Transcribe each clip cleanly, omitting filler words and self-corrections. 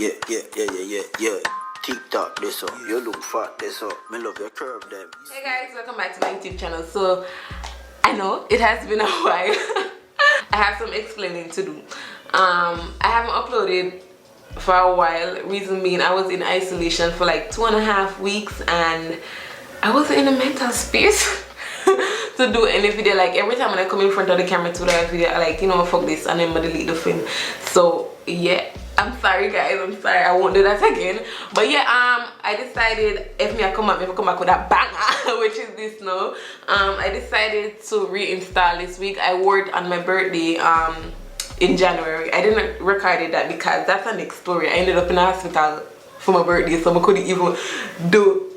Yeah. TikTok this up. You look fat this up. Me love your curve them. Hey guys, welcome back to my YouTube channel. So I know it has been a while. I have some explaining to do. I haven't uploaded for a while. Reason being, I was in isolation for like 2.5 weeks and I wasn't in a mental space to do any video. Like every time when I come in front of the camera to do a video, I like, you know, fuck this and then I delete the film. So yeah, I'm sorry guys, I'm sorry, I won't do that again. But yeah, I decided if I come back with a banger, which is this now. I decided to reinstall this week. I wore it on my birthday in January. I didn't record it that because that's a next story. I ended up in the hospital for my birthday, so I couldn't even do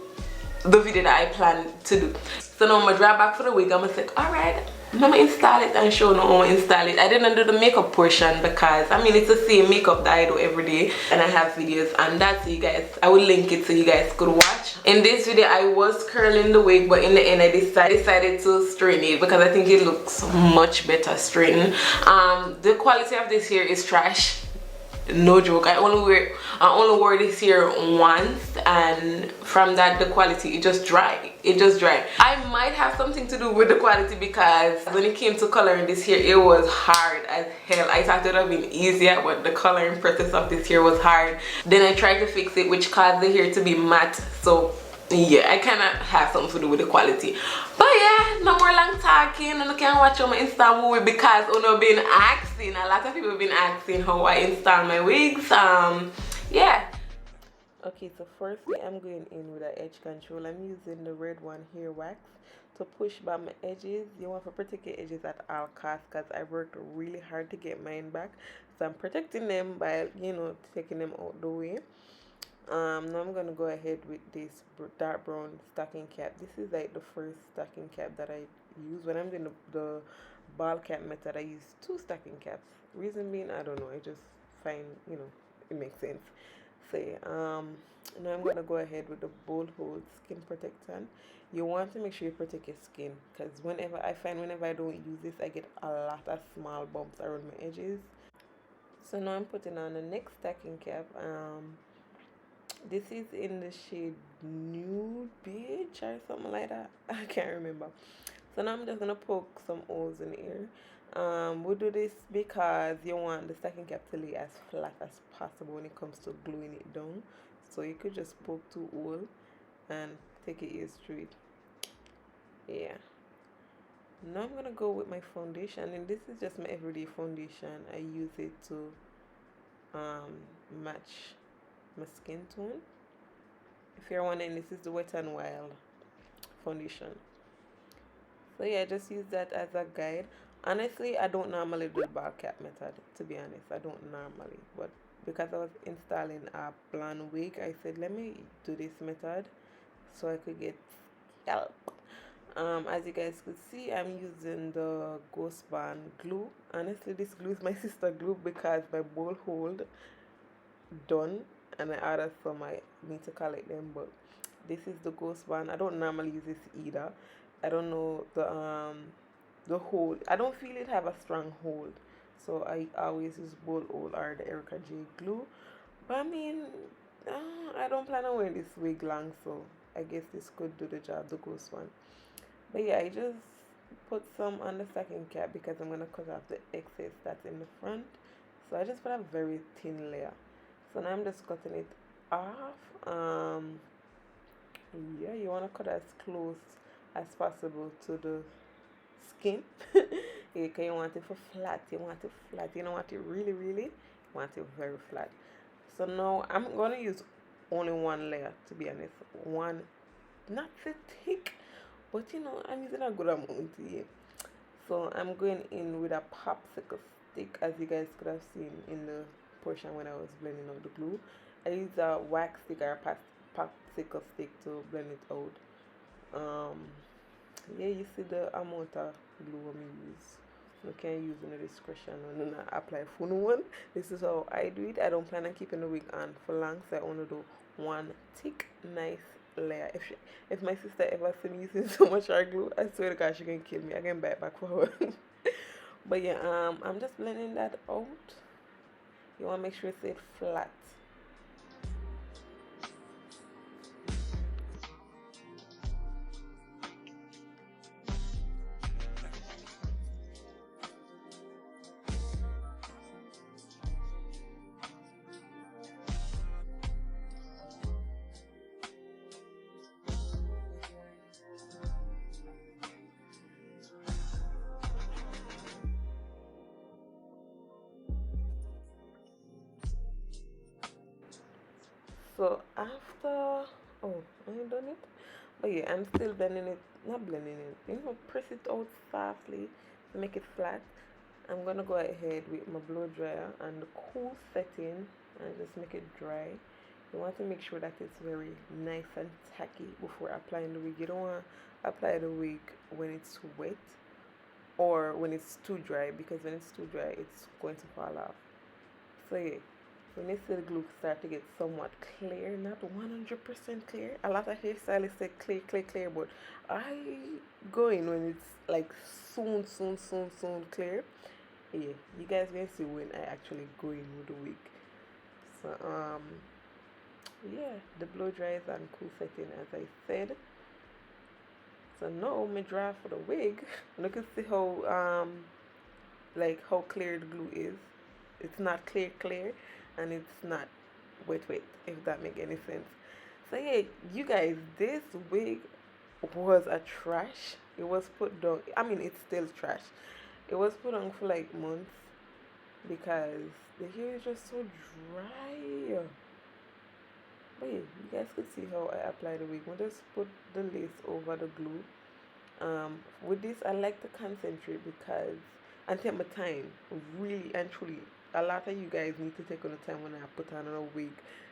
the video that I planned to do. So now I'm gonna drive back for the week. I'm gonna say, alright, I'm gonna install it and show no how to install it. I didn't do the makeup portion because I mean it's the same makeup that I do every day, and I have videos and that's you guys. I will link it so you guys could watch. In this video I was curling the wig, but in the end I decided to straighten it because I think it looks much better straightened. The quality of this hair is trash. No joke. I only wore this here once, and from that the quality it just dried. I might have something to do with the quality because when it came to coloring this hair, it was hard as hell. I thought it would have been easier, but the coloring process of this hair was hard. Then I tried to fix it, which caused the hair to be matte. So yeah, I kind of have something to do with the quality. But yeah, no more long talking. I can watch on my Insta movie because I've been asking, a lot of people have been asking how I install my wigs. Yeah. Okay, so firstly I'm going in with an edge control. I'm using the red one, hair wax, to push back my edges. You want to protect your edges at all costs because I worked really hard to get mine back. So I'm protecting them by, you know, taking them out the way. Now I'm gonna go ahead with this dark brown stocking cap. This is like the first stocking cap that I use. When I'm doing the ball cap method, I use 2 stocking caps. Reason being, I don't know, I just find, you know, it makes sense. So now I'm gonna go ahead with the bowl hold skin protection. You want to make sure you protect your skin because whenever I don't use this, I get a lot of small bumps around my edges. So now I'm putting on the next stocking cap. This is in the shade Nude Beige or something like that. I can't remember. So now I'm just gonna poke some holes in here. We'll do this because you want the stocking cap to lay as flat as possible when it comes to gluing it down. So you could just poke 2 holes and take it here straight. Yeah. Now I'm gonna go with my foundation, and this is just my everyday foundation. I use it to match my skin tone. If you're wondering, this is the Wet n Wild foundation. So yeah, just use that as a guide. Honestly, I don't normally do the ball cap method, to be honest. I don't normally, but because I was installing a blonde wig, I said let me do this method so I could get help. As you guys could see, I'm using the Ghost Bond glue. Honestly, this glue is my sister glue because my bowl hold done and I ordered some. I need to collect them, but this is the Ghost Bond. I don't normally use this either. I don't know the hold. I don't feel it have a strong hold, so I always use bowl hold or the Erica J glue. But I mean, I don't plan on wearing this wig long, so I guess this could do the job, the Ghost one. But yeah, I just put some on the stocking cap because I'm gonna cut off the excess that's in the front. So I just put a very thin layer. So now I'm just cutting it off. Yeah, you want to cut as close as possible to the skin. Yeah, because you want it for flat. You don't want it really, you want it very flat. So now I'm going to use only 1 layer, to be honest. One, not so thick, but you know, I'm using a good amount here. So I'm going in with a popsicle stick, as you guys could have seen in the portion when I was blending out the glue. I use a wax stick or a popsicle stick to blend it out. Yeah, you see the amount of glue I use. You can use in the discretion and then I apply for no one. This is how I do it. I don't plan on keeping the wig on for long, so I only do 1 thick, nice layer. If my sister ever see me using so much hair glue, I swear to God she can kill me. I can buy it back for her. But yeah, I'm just blending that out. You want to make sure it's flat. So after, oh, I ain't done it. But yeah, I'm still blending it, not blending it, press it out softly to make it flat. I'm gonna go ahead with my blow dryer and the cool setting and just make it dry. You want to make sure that it's very nice and tacky before applying the wig. You don't want to apply the wig when it's wet or when it's too dry, because when it's too dry it's going to fall off. So yeah, when you see the glue start to get somewhat clear, not 100% clear. A lot of hairstylists say clear, clear, clear, but I go in when it's like soon clear. Yeah, you guys can see when I actually go in with the wig. So yeah, the blow dries and cool setting as I said. So now my dry for the wig. Look and see how like how clear the glue is. It's not clear and it's not wet, if that make any sense. So yeah, you guys, this wig was a trash. It was put down, I mean it's still trash. It was put on for like months because the hair is just so dry. But yeah, you guys could see how I apply the wig. I just put the lace over the glue. With this I like to concentrate because and take my time, really and truly. A lot of you guys need to take on the time when I put on a wig.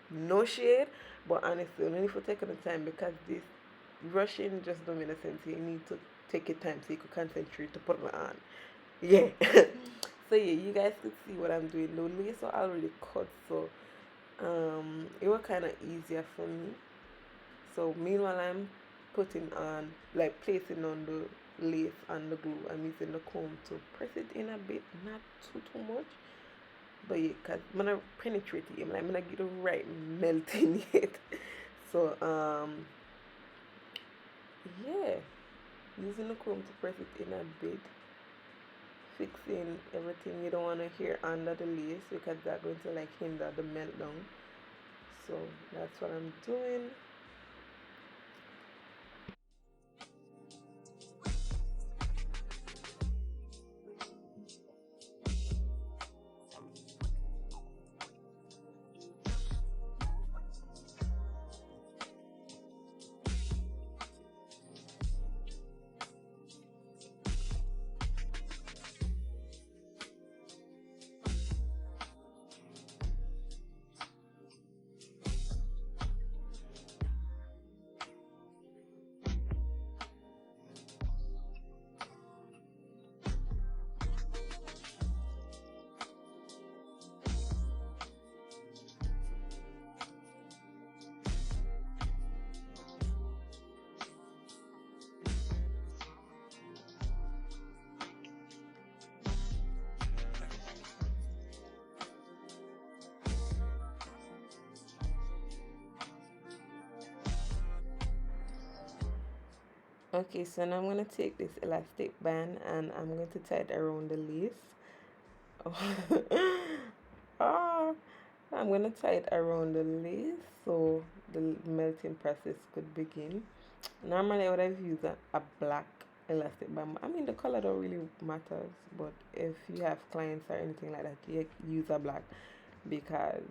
No shade, but honestly, you need to take on the time because this rushing just don't make no sense. You need to take your time so you can concentrate to put it on. Yeah. So yeah, you guys could see what I'm doing. The lace are already cut, so it was kind of easier for me. So meanwhile I'm putting on, like placing on the lace and the glue, I'm using the comb to press it in a bit, not too much. But yeah, cause I'm gonna penetrate it, I'm gonna get the right melting it. So yeah, using the comb to press it in a bit, fixing everything you don't wanna hear under the lace because that's going to like hinder the meltdown. So that's what I'm doing. Okay, so now I'm going to take this elastic band and I'm going to tie it around the lace. Ah, I'm going to tie it around the lace so the melting process could begin. Normally I would have used a black elastic band. I mean the color don't really matters, but if you have clients or anything like that, you use a black because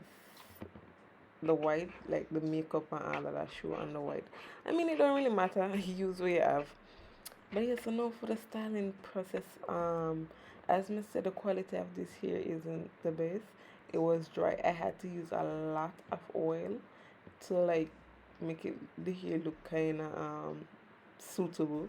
the white, like the makeup and all of that show on the white. I mean it don't really matter. Use what you have. But yes, so now for the styling process, as I said, the quality of this hair isn't the best. It was dry. I had to use a lot of oil to like make it the hair look kind of suitable.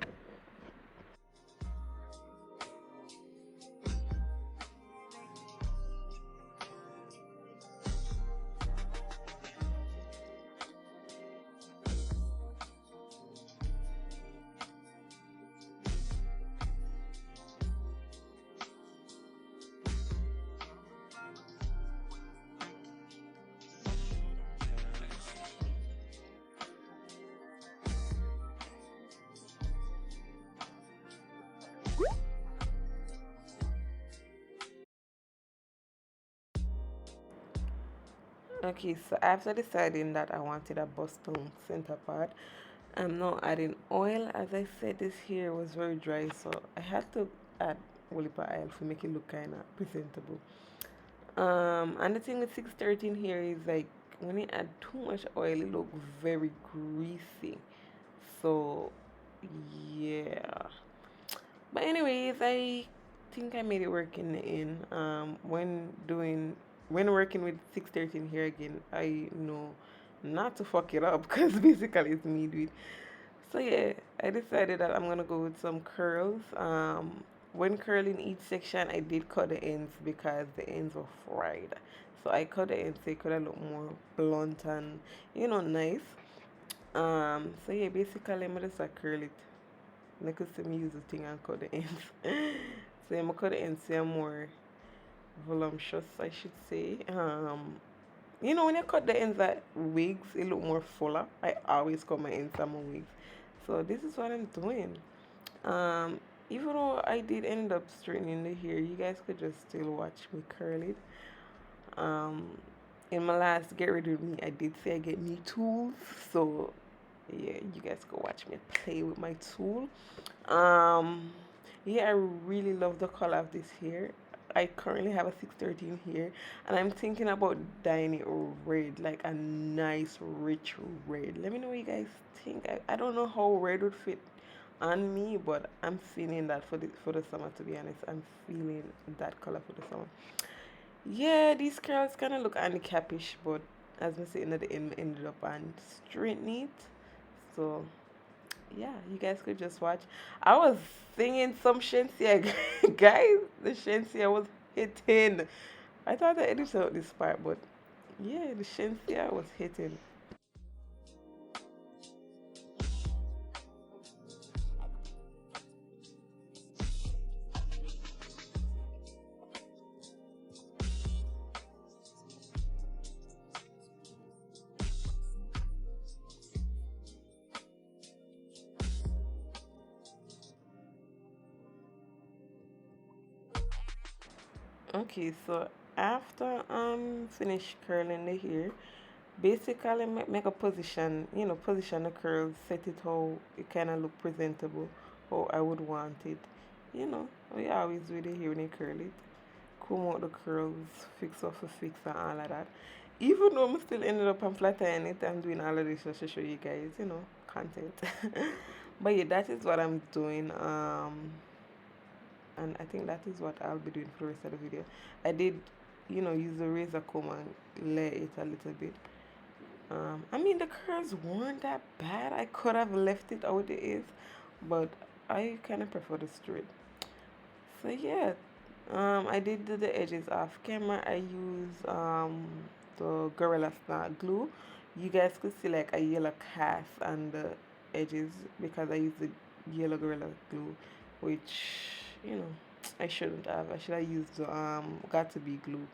Okay, so after deciding that I wanted a bust down center part, I'm now adding oil. As I said, this hair was very dry, so I had to add olive oil to make it look kind of presentable. And the thing with 613 here is like when you add too much oil, it looks very greasy. So yeah. But anyways, I think I made it work in the end. When working with 613 here again, I know not to fuck it up because basically it's me doing. So yeah, I decided that I'm gonna go with some curls. When curling each section, I did cut the ends because the ends were fried. So I cut the ends so it could look more blunt and nice. So yeah, basically I'm just curl it. I could see me use the thing and cut the ends. So I'm gonna cut the ends so more voluptuous, I should say. When you cut the ends like wigs, it look more fuller. I always cut my ends on my wigs. So this is what I'm doing. Um, Even though I did end up straightening the hair, you guys could just still watch me curl it. Um, in my last Get Ready With Me, I did say I get new tools. So yeah, you guys go watch me play with my tool. Um, yeah, I really love the color of this hair. I currently have a 613 here, and I'm thinking about dyeing it red, like a nice rich red. Let me know what you guys think. I don't know how red would fit on me, but I'm feeling that for the summer. To be honest, I'm feeling that color for the summer. Yeah, these curls kind of look handicapish, but as I say, at the end, ended up on straight neat. So yeah, you guys could just watch. I was singing some Shensia, guys. The Shensia was hitting. I thought I edited out this part, but yeah, the Shensia was hitting. Okay, so after finish curling the hair, basically make a position, position the curls, set it how it kind of look presentable, how I would want it. You know, we always do the hair when you curl it. Comb out the curls, fix off the fix and all of that. Even though I'm still ended up on flat iron it, I'm doing all of this just to show you guys, content. But yeah, that is what I'm doing. And I think that is what I'll be doing for the rest of the video. I did, use the razor comb and lay it a little bit. I mean, the curls weren't that bad. I could have left it how it is, but I kind of prefer the straight. So yeah, I did do the edges off camera. I used the Gorilla Snot glue. You guys could see like a yellow cast on the edges because I used the yellow Gorilla glue, which I shouldn't have. I should have used the got to be glue,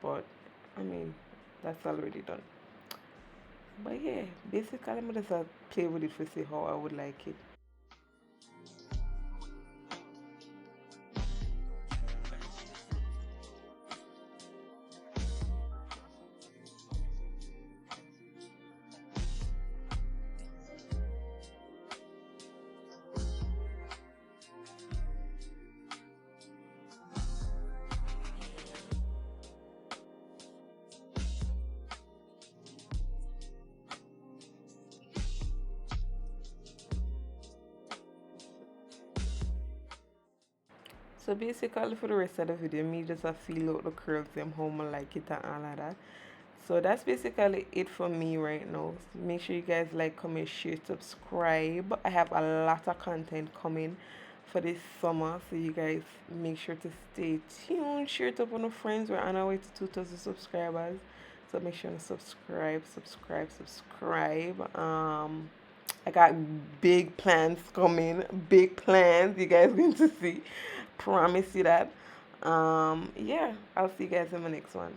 but I mean that's already done. But yeah, basically I'm just play with it to see how I would like it. So basically for the rest of the video, me just a feel out the curves them how I like it and all of that. So that's basically it for me right now. Make sure you guys like, comment, share, subscribe. I have a lot of content coming for this summer. So you guys make sure to stay tuned. Share it up on your friends. We're on our way to 2,000 subscribers. So make sure to subscribe. I got big plans coming. Big plans. You guys going to see. Promise you that. Yeah, I'll see you guys in the next one.